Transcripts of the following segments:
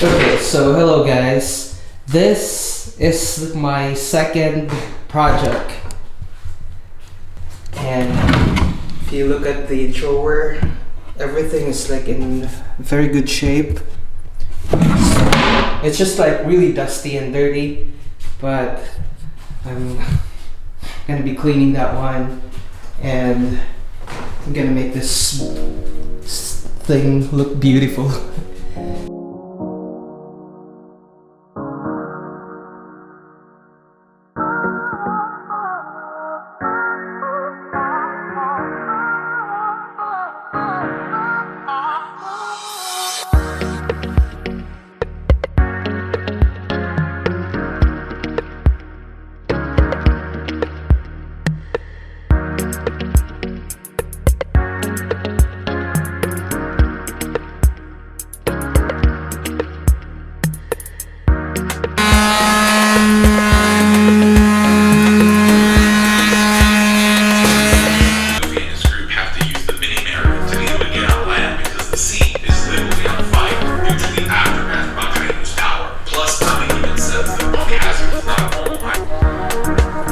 Okay, so hello guys. This is my second project. And if you look at the drawer, everything is like in very good shape. It's just like really dusty and dirty, but I'm gonna be cleaning that one and I'm gonna make this thing look beautiful.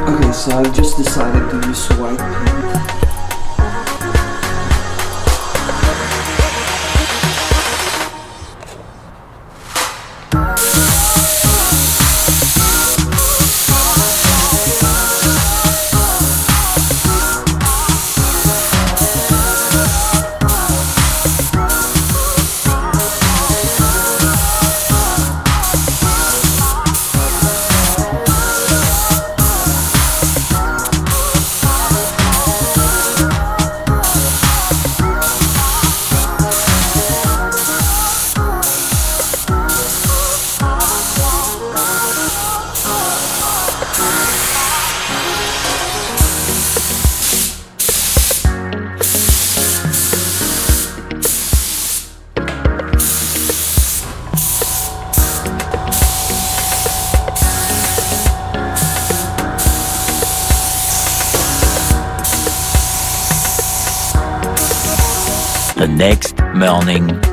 Okay, so I've just decided to use white paint. The next morning.